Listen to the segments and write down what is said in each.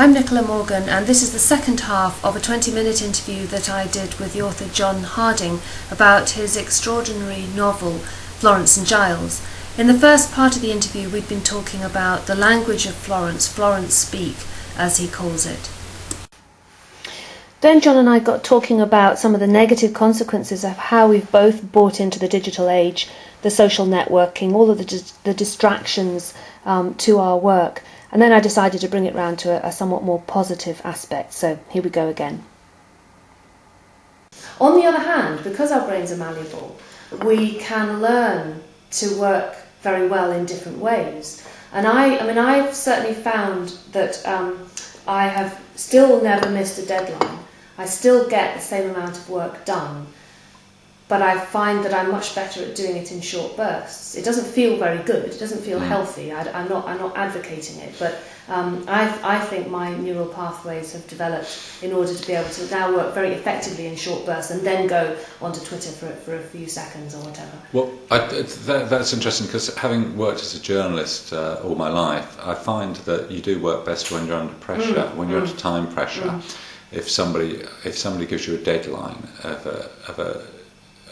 I'm Nicola Morgan, and this is the second half of a 20-minute interview that I did with the author John Harding about his extraordinary novel Florence and Giles. In the first part of the interview we'd been talking about the language of Florence, Florence speak, as he calls it. Then John and I got talking about some of the negative consequences of how we've both bought into the digital age, the social networking, all of the distractions to our work. And then I decided to bring it round to a somewhat more positive aspect. So here we go again. On the other hand, because our brains are malleable, we can learn to work very well in different ways. And I've certainly found that I have still never missed a deadline. I still get the same amount of work done, but I find that I'm much better at doing it in short bursts. It doesn't feel very good, it doesn't feel healthy, I'm not advocating it, but I think my neural pathways have developed in order to be able to now work very effectively in short bursts and then go onto Twitter for a few seconds or whatever. Well, that's interesting, because having worked as a journalist all my life, I find that you do work best when you're under pressure, when you're under time pressure. If somebody gives you a deadline of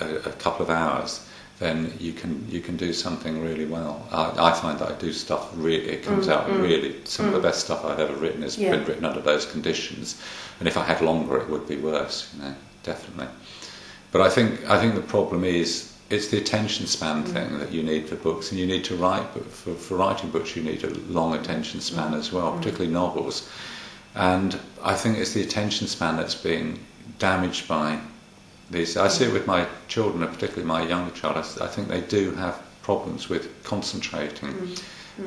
a couple of hours, then you can do something really well. I find that I do stuff really, it comes out really, some of the best stuff I've ever written has been written under those conditions. And if I had longer, it would be worse, definitely. But I think the problem is, it's the attention span thing that you need for books, and you need to write, but for writing books you need a long attention span as well, particularly novels. And I think it's the attention span that's being damaged by these. I see it with my children, and particularly my younger child. I think they do have problems with concentrating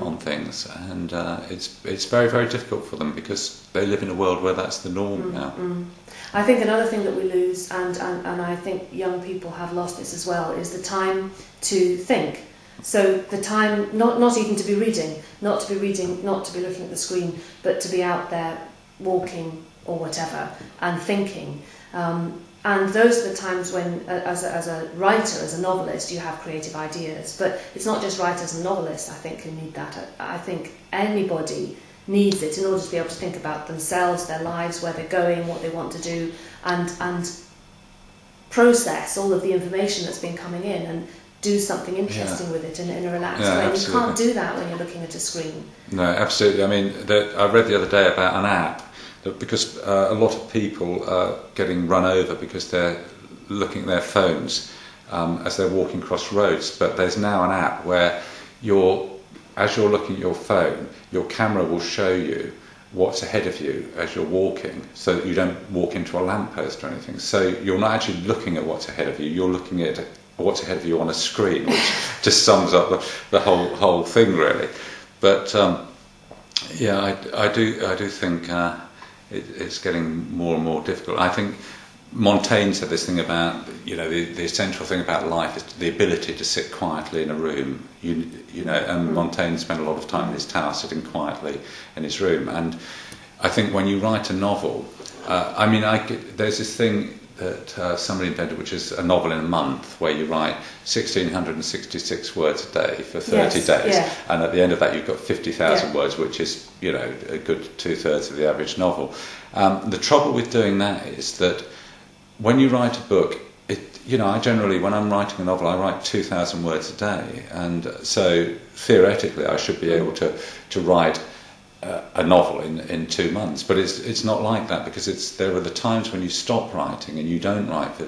on things, and it's very, very difficult for them because they live in a world where that's the norm now. I think another thing that we lose, and I think young people have lost this as well, is the time to think. So the time, not even to be reading, not to be looking at the screen, but to be out there walking or whatever and thinking. And those are the times when, as a writer, as a novelist, you have creative ideas. But it's not just writers and novelists, I think, who need that. I think anybody needs it in order to be able to think about themselves, their lives, where they're going, what they want to do, and process all of the information that's been coming in and do something interesting with it in a relaxed way. Absolutely. You can't do that when you're looking at a screen. No, absolutely. I mean, I read the other day about an app, because a lot of people are getting run over because they're looking at their phones as they're walking across roads. But there's now an app where as you're looking at your phone, your camera will show you what's ahead of you as you're walking, so that you don't walk into a lamppost or anything. So you're not actually looking at what's ahead of you, you're looking at what's ahead of you on a screen, which just sums up the whole thing, really. But I do think it's getting more and more difficult. I think Montaigne said this thing about, the essential thing about life is the ability to sit quietly in a room. And Montaigne spent a lot of time in his tower sitting quietly in his room. And I think when you write a novel, there's this thing that somebody invented, which is a novel in a month, where you write 1,666 words a day for 30 days, and at the end of that you've got 50,000 words, which is a good 2/3 of the average novel. The trouble with doing that is that when you write a book, I generally, when I'm writing a novel, I write 2,000 words a day, and so theoretically I should be able to write a novel in 2 months, but it's not like that, because there are the times when you stop writing and you don't write for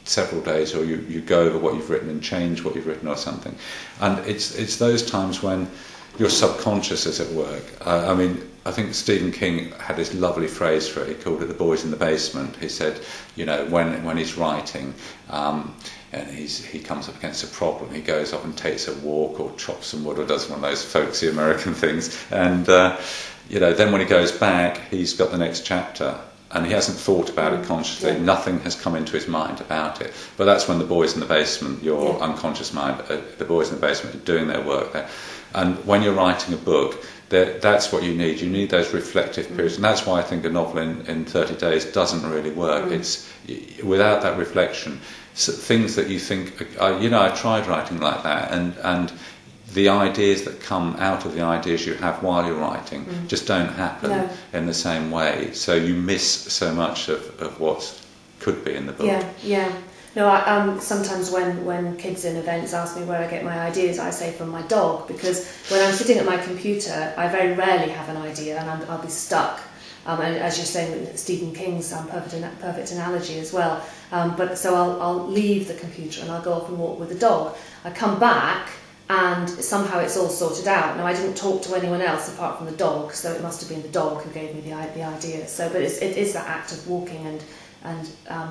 several days, or you go over what you've written and change what you've written or something, and it's those times when your subconscious is at work. I think Stephen King had this lovely phrase for it. He called it the boys in the basement. He said, when he's writing, and he comes up against a problem, he goes off and takes a walk or chops some wood or does one of those folksy American things, and then when he goes back, he's got the next chapter, and he hasn't thought about it consciously. Nothing has come into his mind about it. But that's when the boys in the basement, your unconscious mind, the boys in the basement are doing their work there. And when you're writing a book, that's what you need. You need those reflective periods, and that's why I think a novel in 30 days doesn't really work. It's without that reflection, things that you think, I tried writing like that, and the ideas that come out of the ideas you have while you're writing just don't happen in the same way. So you miss so much of what could be in the book. Yeah. No, sometimes when kids in events ask me where I get my ideas, I say from my dog, because when I'm sitting at my computer, I very rarely have an idea, and I'll be stuck. And as you're saying with Stephen King's perfect analogy as well. But so I'll leave the computer and I'll go off and walk with the dog. I come back and somehow it's all sorted out. Now, I didn't talk to anyone else apart from the dog, so it must have been the dog who gave me the idea. So, but it is that act of walking and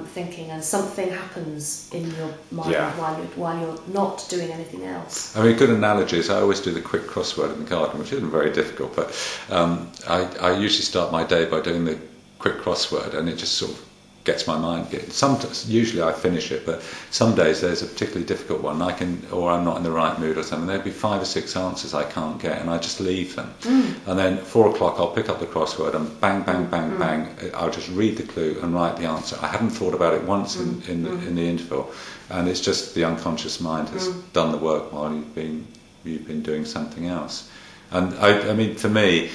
thinking, and something happens in your mind while you're not doing anything else. I mean, a good analogy is I always do the quick crossword in the garden, which isn't very difficult, but I usually start my day by doing the quick crossword, and it just sort of gets my mind going. Usually I finish it, but some days there's a particularly difficult one, or I'm not in the right mood or something. There'll be 5 or 6 answers I can't get, and I just leave them. And then 4 o'clock I'll pick up the crossword and bang, bang, bang, bang. I'll just read the clue and write the answer. I haven't thought about it once in the interval, and it's just the unconscious mind has done the work while you've been doing something else. And I mean, for me,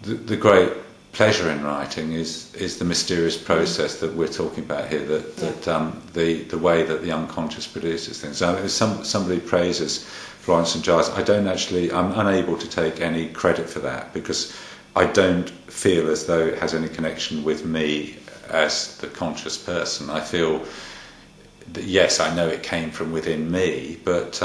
the great pleasure in writing is the mysterious process that we're talking about here, the way that the unconscious produces things. So if somebody praises Florence and Giles, I'm unable to take any credit for that, because I don't feel as though it has any connection with me as the conscious person. I feel that, yes, I know it came from within me, but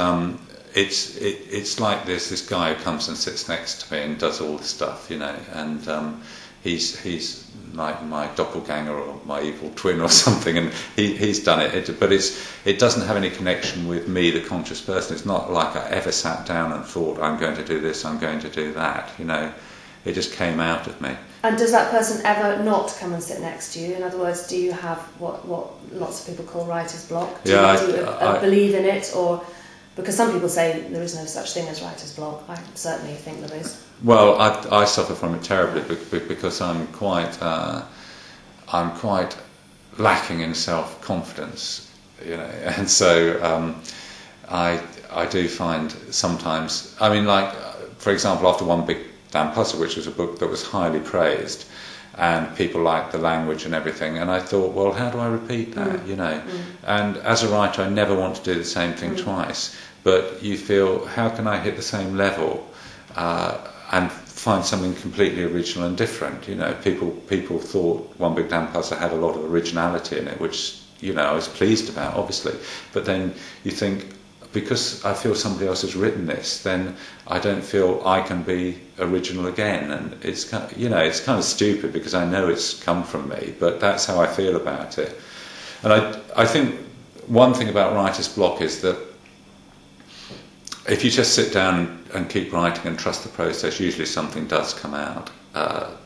it's like this guy who comes and sits next to me and does all the stuff, and he's like my doppelganger or my evil twin or something, and he's done it. But it doesn't have any connection with me, the conscious person. It's not like I ever sat down and thought, I'm going to do this, I'm going to do that. It just came out of me. And does that person ever not come and sit next to you? In other words, do you have what lots of people call writer's block? Do you believe in it, or because some people say there is no such thing as writer's block? I certainly think there is. Well, I suffer from it terribly because I'm quite lacking in self-confidence, and so I do find sometimes. I mean, like for example, after One Big Damn Puzzle, which was a book that was highly praised, and people liked the language and everything, and I thought, well, how do I repeat that? And as a writer, I never want to do the same thing twice. But you feel, how can I hit the same level? And find something completely original and different. People thought One Big Damn Puzzle had a lot of originality in it, which I was pleased about, obviously. But then you think, because I feel somebody else has written this, then I don't feel I can be original again. And it's it's kind of stupid, because I know it's come from me, but that's how I feel about it. And I think one thing about writer's block is that if you just sit down and keep writing and trust the process, usually something does come out.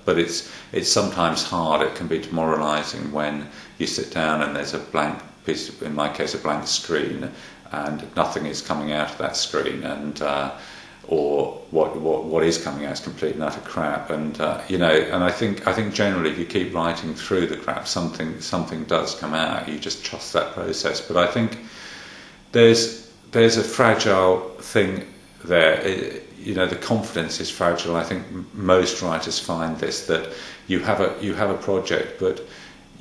But it's sometimes hard. It can be demoralising when you sit down and there's a blank piece, in my case, a blank screen, and nothing is coming out of that screen, and or what is coming out is complete and utter crap. And and I think generally, if you keep writing through the crap, something does come out. You just trust that process. But I think there's a fragile thing there. The confidence is fragile. I think most writers find this, that you have a project, but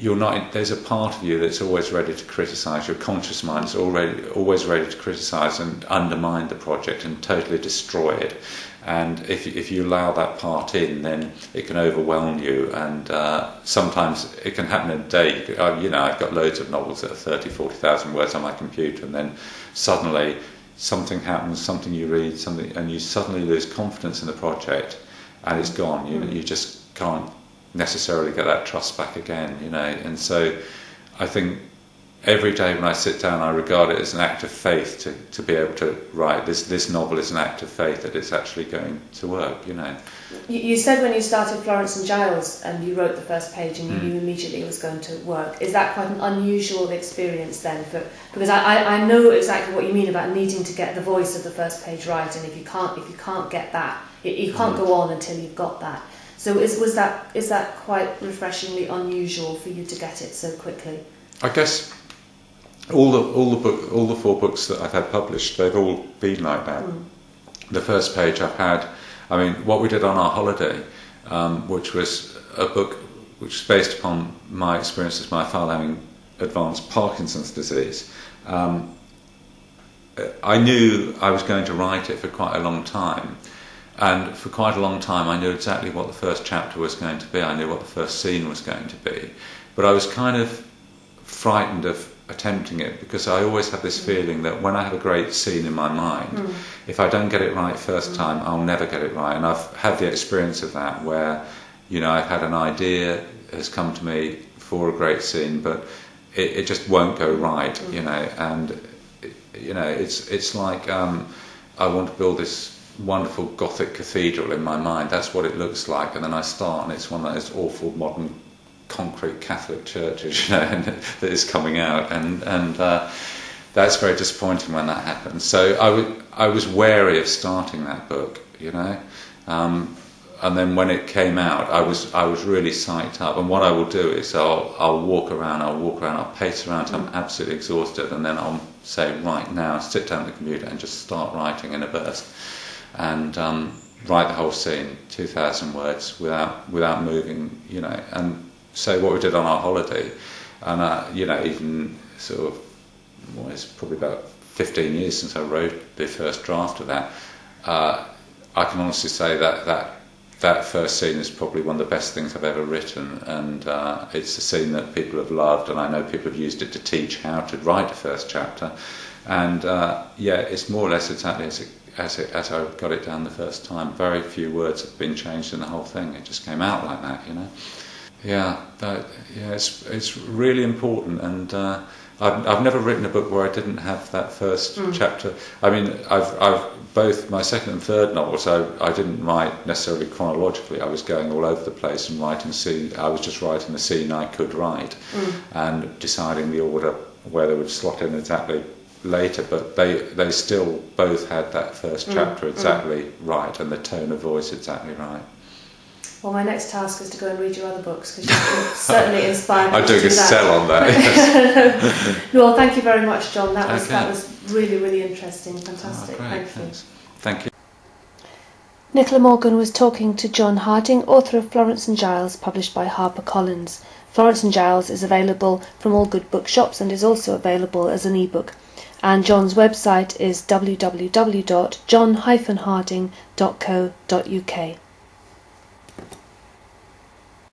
you're not. There's a part of you that's always ready to criticise. Your conscious mind is always ready to criticise and undermine the project and totally destroy it. And if you allow that part in, then it can overwhelm you. And sometimes it can happen in a day. I've got loads of novels that are 30,000-40,000 words on my computer, and then suddenly something happens, something you read, and you suddenly lose confidence in the project, and it's gone. You just can't necessarily get that trust back again. And so I think every day when I sit down, I regard it as an act of faith to be able to write. This novel is an act of faith that it's actually going to work. You said when you started Florence and Giles and you wrote the first page and you knew immediately it was going to work. Is that quite an unusual experience then? Because I know exactly what you mean about needing to get the voice of the first page right, and if you can't get that, you can't go on until you've got that. So is that quite refreshingly unusual for you to get it so quickly? I guess all the 4 books that I've had published, they've all been like that. the first page I've had, I mean, what we did on our holiday, which was a book which is based upon my experience as my father having advanced Parkinson's disease. I knew I was going to write it for quite a long time, and for quite a long time I knew exactly what the first chapter was going to be. I knew what the first scene was going to be, but I was kind of frightened of attempting it, because I always have this feeling that when I have a great scene in my mind, if I don't get it right first time, I'll never get it right. And I've had the experience of that, where, you know, I've had an idea has come to me for a great scene, but it just won't go right, you know. And you know, it's like I want to build this wonderful Gothic cathedral in my mind. That's what it looks like, and then I start, and it's one of those awful modern concrete Catholic churches, you know, and that is coming out, and that's very disappointing when that happens. So I was wary of starting that book, you know, and then when it came out, I was really psyched up. And what I will do is I'll walk around, I'll pace around till I'm absolutely exhausted, and then I'll say, right now, sit down at the computer and just start writing in a burst, and write the whole scene, 2,000 words, without moving, you know. And so what we did on our holiday, and you know, even sort of, well, it's probably about 15 years since I wrote the first draft of that. I can honestly say that first scene is probably one of the best things I've ever written, and it's a scene that people have loved, and I know people have used it to teach how to write a first chapter. And yeah, it's more or less exactly as I got it down the first time. Very few words have been changed in the whole thing. It just came out like that, you know. Yeah, it's really important, and I've never written a book where I didn't have that first chapter. I mean, I've both my second and third novels, I didn't write necessarily chronologically. I was going all over the place and writing scene. I was just writing the scene I could write, and deciding the order where they would slot in exactly later. But they still both had that first chapter exactly right, and the tone of voice exactly right. Well, my next task is to go and read your other books, because you've certainly inspired me I'm to doing do a that. sell on that. Yes. Well, thank you very much, John. That Okay. was really, really interesting. Fantastic. Oh, great, Thank you. thanks. Thank you. Nicola Morgan was talking to John Harding, author of Florence and Giles, published by HarperCollins. Florence and Giles is available from all good bookshops and is also available as an ebook. And John's website is www.john-harding.co.uk.